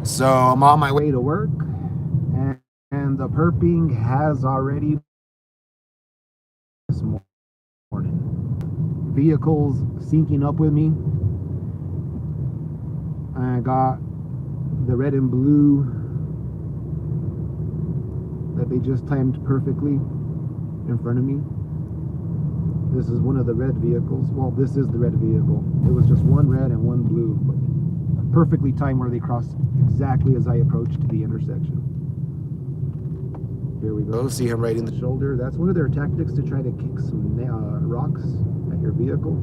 So I'm on my way to work, and the perping has already this morning. Vehicles syncing up with me. I got the red and blue that they just timed perfectly in front of me. This is one of the red vehicles. Well, this is the red vehicle. It was just one red and one blue, but perfectly timed where they crossed exactly as I approached the intersection. Here we go. See him right in the shoulder. That's one of their tactics, to try to kick some rocks at your vehicle.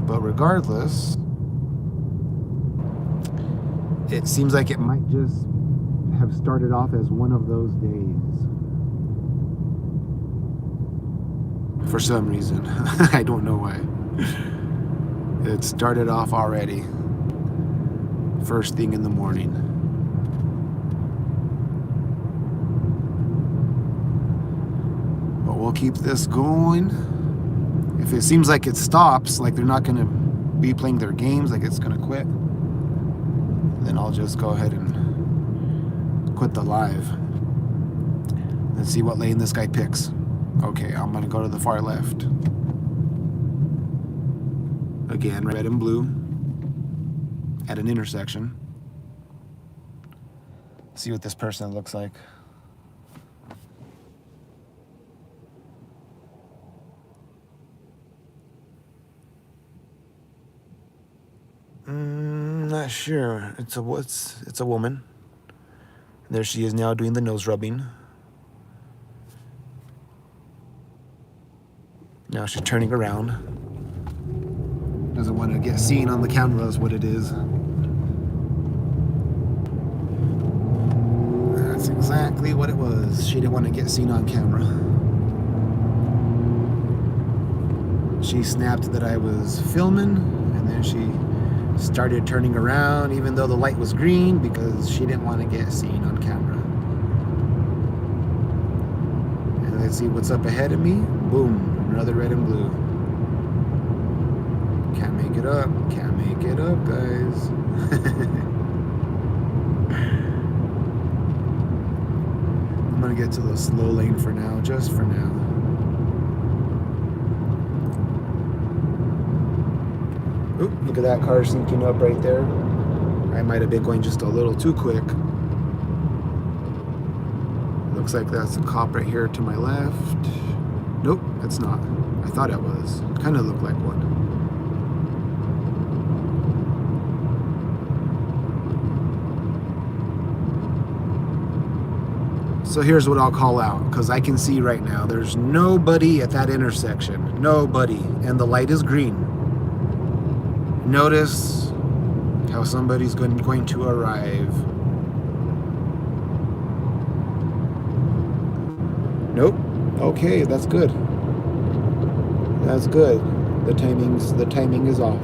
But regardless, it seems like it might just have started off as one of those days. For some reason. I don't know why. It started off already. First thing in the morning. But we'll keep this going. If it seems like it stops, like they're not going to be playing their games, like it's going to quit, then I'll just go ahead and quit the live. Let's see what lane this guy picks. Okay, I'm going to go to the far left. Again, red and blue at an intersection. See what this person looks like. Not sure. It's a woman. There she is now doing the nose rubbing. Now she's turning around. Doesn't want to get seen on the camera is what it is. That's exactly what it was. She didn't want to get seen on camera. She snapped that I was filming, and then she started turning around even though the light was green, because she didn't want to get seen on camera. And let's see what's up ahead of me. Boom, another red and blue. Can't make it up. Can't make it up, guys. I'm gonna get to the slow lane for now, just for now. Oop, look at that car syncing up right there. I might have been going just a little too quick. Looks like that's a cop right here to my left. Nope, it's not. I thought it was. It kind of looked like one. So here's what I'll call out, because I can see right now there's nobody at that intersection. Nobody. And the light is green. Notice how somebody's going to arrive. Nope. Okay, that's good. That's good. The timing is off.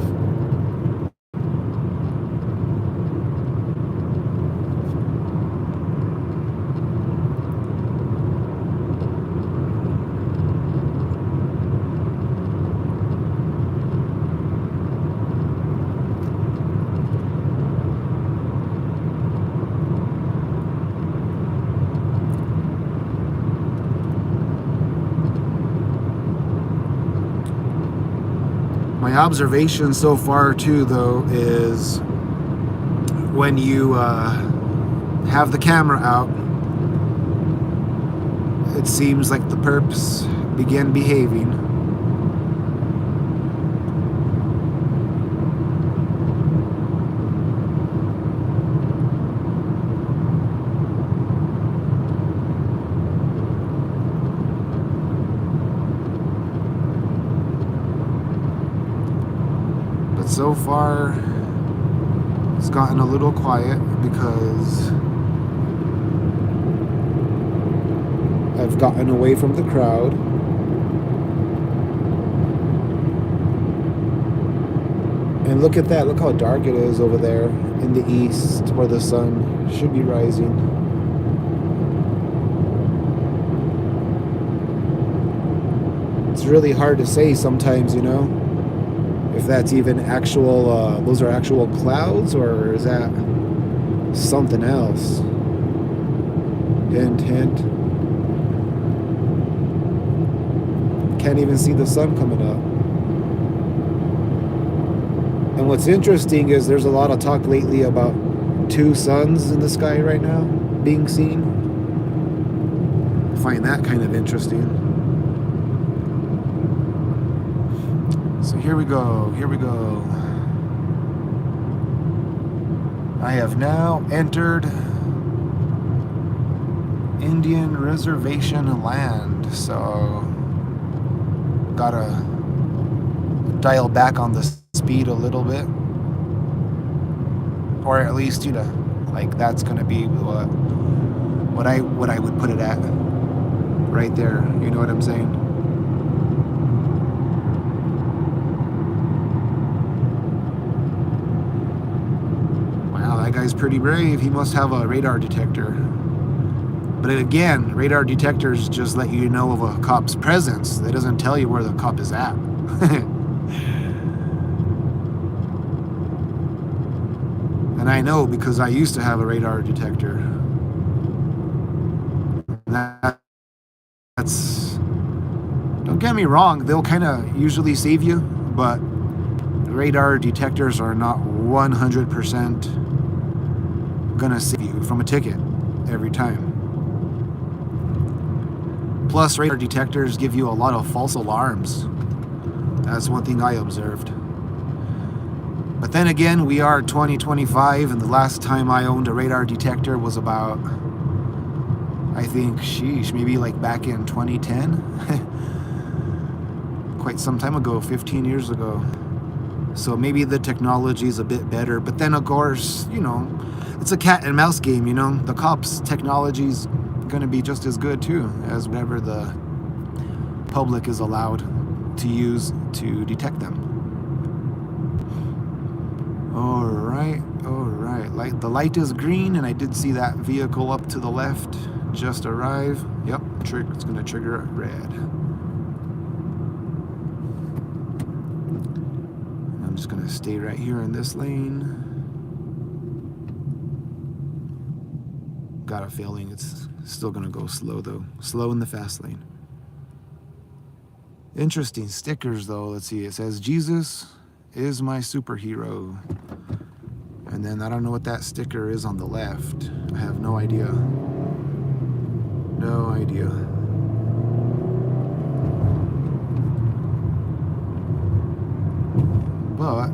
My observation so far too, though, is when you have the camera out, it seems like the perps begin behaving. So far, it's gotten a little quiet because I've gotten away from the crowd. And look at that. Look how dark it is over there in the east where the sun should be rising. It's really hard to say sometimes, you know, if that's even actual, those are actual clouds, or is that something else? Hint, hint. Can't even see the sun coming up. And what's interesting is there's a lot of talk lately about two suns in the sky right now being seen. I find that kind of interesting. So here we go, here we go. I have now entered Indian reservation land, so gotta dial back on the speed a little bit, or at least, you know, like that's gonna be what I would put it at right there. You know what I'm saying? Wow, that guy's pretty brave. He must have a radar detector. But again, radar detectors just let you know of a cop's presence. They doesn't tell you where the cop is at. And I know because I used to have a radar detector. That's, don't get me wrong, they'll kind of usually save you, but radar detectors are not 100% gonna save you from a ticket every time. Plus, radar detectors give you a lot of false alarms. That's one thing I observed. But then again, we are 2025, and the last time I owned a radar detector was about, I think, sheesh, maybe like back in 2010. Quite some time ago, 15 years ago. So maybe the technology is a bit better. But then, of course, you know, it's a cat and mouse game, you know. The cops' technology's going to be just as good, too, as whatever the public is allowed to use to detect them. All right. The light is green, and I did see that vehicle up to the left just arrive. Yep, it's going to trigger red. I'm just going to stay right here in this lane. Got a feeling it's still going to go slow, though. Slow in the fast lane. Interesting stickers, though. Let's see. It says, Jesus is my superhero. And then I don't know what that sticker is on the left. I have no idea. No idea. But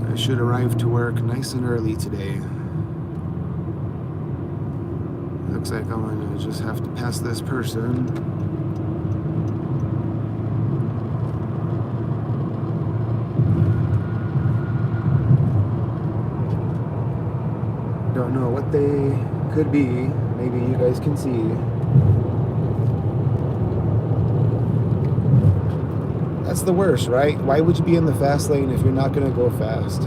I should arrive to work nice and early today. Looks like I'm gonna just have to pass this person. Don't know what they could be. Maybe you guys can see. That's the worst, right? Why would you be in the fast lane if you're not going to go fast?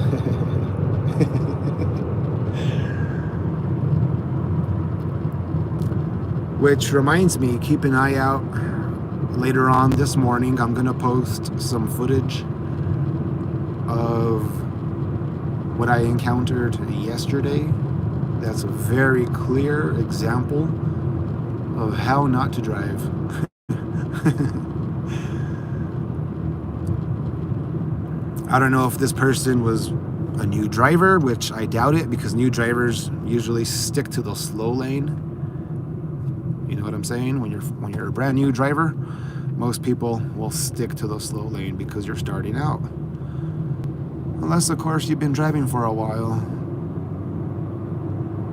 Which reminds me, keep an eye out. Later on this morning, I'm going to post some footage of what I encountered yesterday. That's a very clear example of how not to drive. I don't know if this person was a new driver, which I doubt it, because new drivers usually stick to the slow lane. You know what I'm saying? When you're a brand new driver, most people will stick to the slow lane because you're starting out. Unless, of course, you've been driving for a while.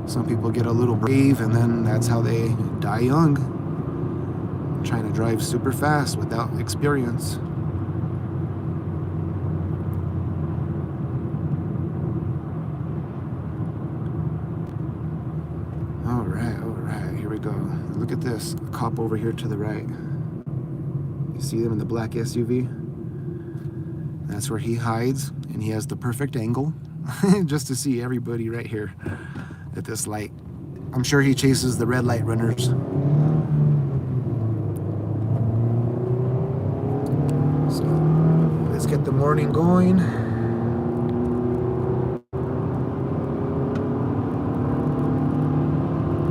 Some people get a little brave, and then that's how they die young. Trying to drive super fast without experience. All right, here we go. Look at this cop over here to the right. You see them in the black SUV? That's where he hides, and he has the perfect angle just to see everybody right here at this light. I'm sure he chases the red light runners. So let's get the morning going.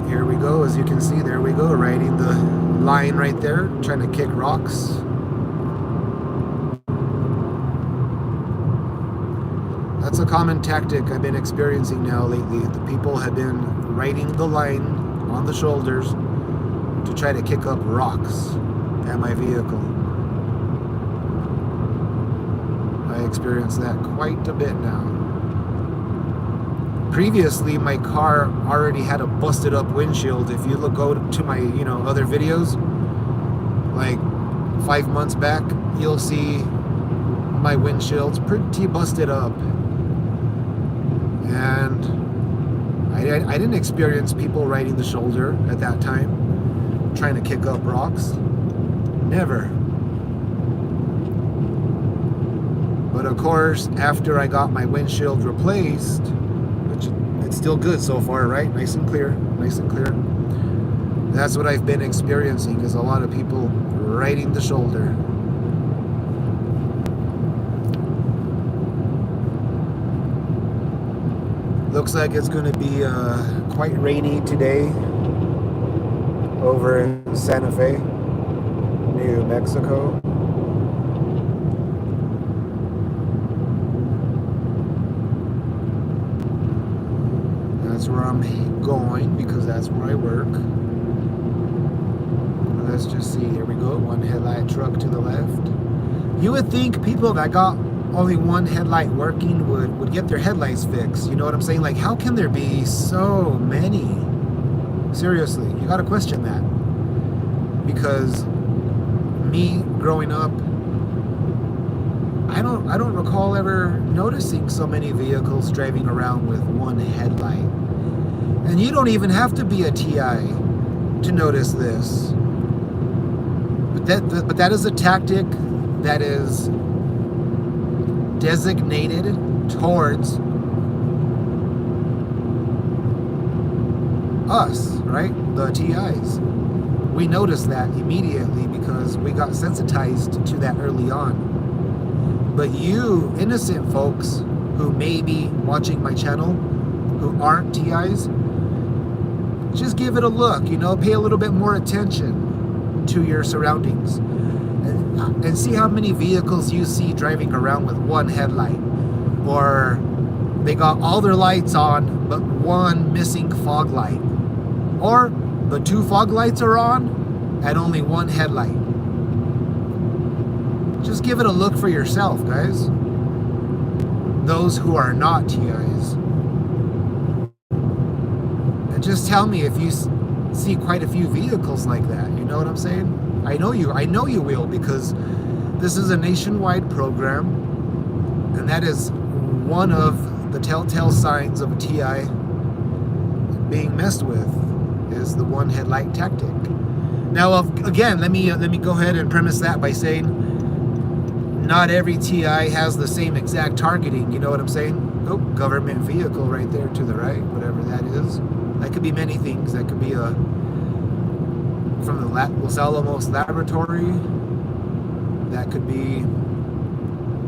Here we go. As you can see, there we go, riding the line right there, trying to kick rocks. That's a common tactic I've been experiencing now lately. The people have been riding the line on the shoulders to try to kick up rocks at my vehicle. I experience that quite a bit now. Previously, my car already had a busted up windshield. If you go to my, other videos, like 5 months back, you'll see my windshield's pretty busted up. And I didn't experience people riding the shoulder at that time, trying to kick up rocks. Never. But of course, after I got my windshield replaced, which it's still good so far, right? Nice and clear, nice and clear. That's what I've been experiencing, is a lot of people riding the shoulder. Looks like it's going to be quite rainy today over in Santa Fe, New Mexico. That's where I'm going because that's where I work. Let's just see. Here we go. One headlight truck to the left. You would think people that got only one headlight working would get their headlights fixed. You know what I'm saying? Like, how can there be so many? Seriously, you got to question that. Because me growing up, I don't recall ever noticing so many vehicles driving around with one headlight. And you don't even have to be a TI to notice this. But that is a tactic that is designated towards us, right? The TIs. We noticed that immediately because we got sensitized to that early on. But you innocent folks who may be watching my channel, who aren't TIs, just give it a look, pay a little bit more attention to your surroundings. And see how many vehicles you see driving around with one headlight, or they got all their lights on but one missing fog light, or the 2 fog lights are on and only one headlight. Just give it a look for yourself, guys, those who are not TIs, and just tell me if you see quite a few vehicles like that. You know what I'm saying? I know you will, because this is a nationwide program, and that is one of the telltale signs of a TI being messed with, is the one headlight tactic. Now, again, let me go ahead and premise that by saying not every TI has the same exact targeting. You know what I'm saying? Oh, government vehicle right there to the right, whatever that is. That could be many things. That could be from the Los Alamos laboratory. That could be,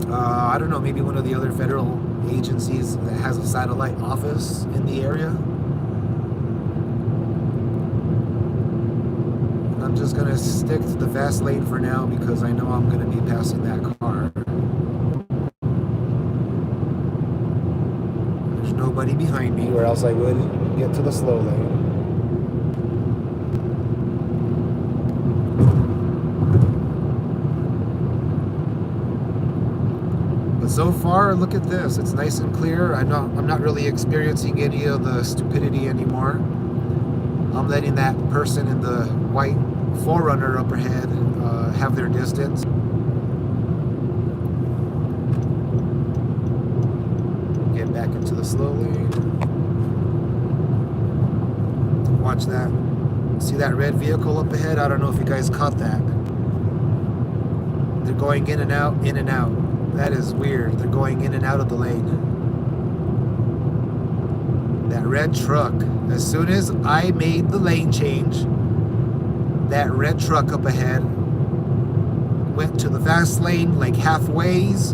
I don't know, maybe one of the other federal agencies that has a satellite office in the area. I'm just going to stick to the fast lane for now because I know I'm going to be passing that car. There's nobody behind me, or else I would get to the slow lane. But so far, look at this. It's nice and clear. I'm not really experiencing any of the stupidity anymore. I'm letting that person in the white 4Runner up ahead have their distance. Get back into the slow lane. Watch that. See that red vehicle up ahead? I don't know if you guys caught that. They're going in and out, in and out. That is weird. They're going in and out of the lane. That red truck, as soon as I made the lane change, that red truck up ahead went to the fast lane like halfways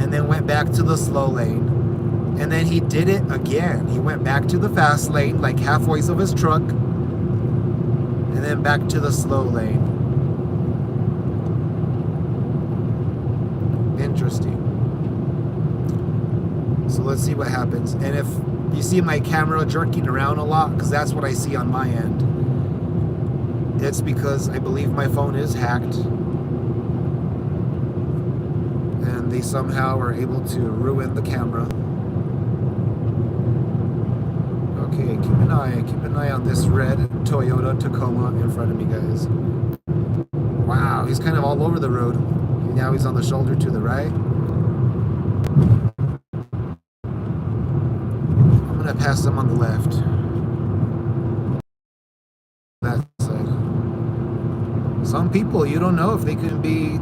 and then went back to the slow lane. And then he did it again. He went back to the fast lane like halfways of his truck and then back to the slow lane. Interesting. So let's see what happens. And if you see my camera jerking around a lot, because that's what I see on my end, it's because I believe my phone is hacked and they somehow are able to ruin the camera. Okay, keep an eye on this red Toyota Tacoma in front of me, guys. Wow, he's kind of all over the road. Now he's on the shoulder to the right. I'm gonna pass him on the left. That side. Some people, you don't know if they can be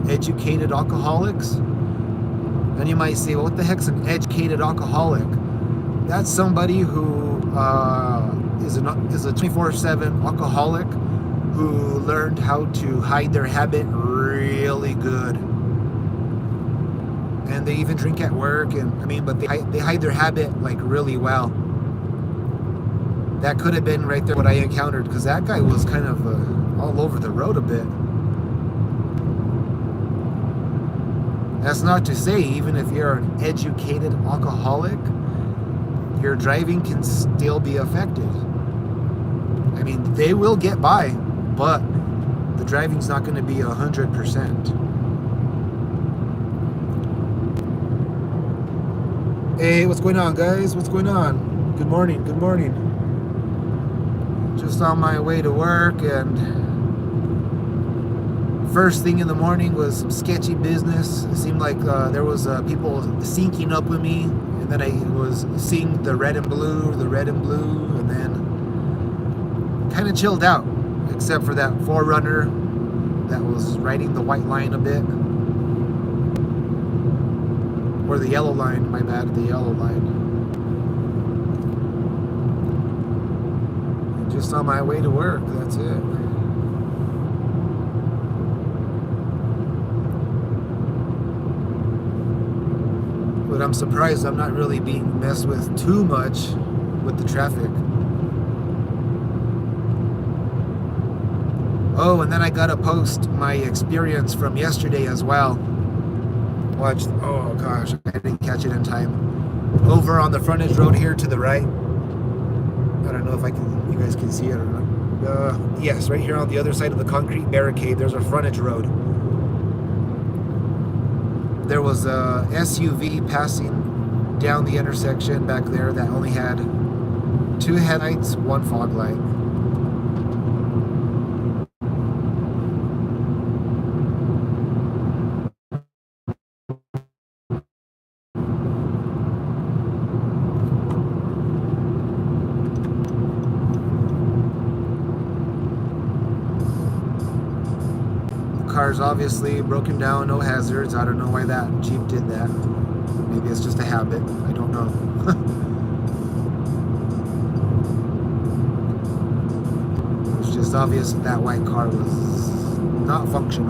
educated alcoholics. And you might say, well, what the heck's an educated alcoholic? That's somebody who is a 24/7 alcoholic who learned how to hide their habit really good. And they even drink at work, but they hide their habit like really well. That could have been right there what I encountered, because that guy was kind of all over the road a bit. That's not to say, even if you're an educated alcoholic, your driving can still be affected. I mean, they will get by, but the driving's not going to be 100%. Hey, what's going on, guys? What's going on? Good morning, good morning. Just on my way to work, and first thing in the morning was some sketchy business. It seemed like there was people syncing up with me, and then I was seeing the red and blue, and then kind of chilled out, except for that 4Runner that was riding the white line a bit. Or the yellow line, my bad, the yellow line. And just on my way to work, that's it. But I'm surprised I'm not really being messed with too much with the traffic. Oh, and then I gotta post my experience from yesterday as well. Watch, oh gosh, I didn't catch it in time. Over on the frontage road here to the right. I don't know if you guys can see it or not. Yes, right here on the other side of the concrete barricade, there's a frontage road. There was a SUV passing down the intersection back there that only had 2 headlights, 1 fog light. Car's obviously broken down, no hazards. I don't know why that Jeep did that. Maybe it's just a habit. I don't know. It's just obvious that white car was not functional.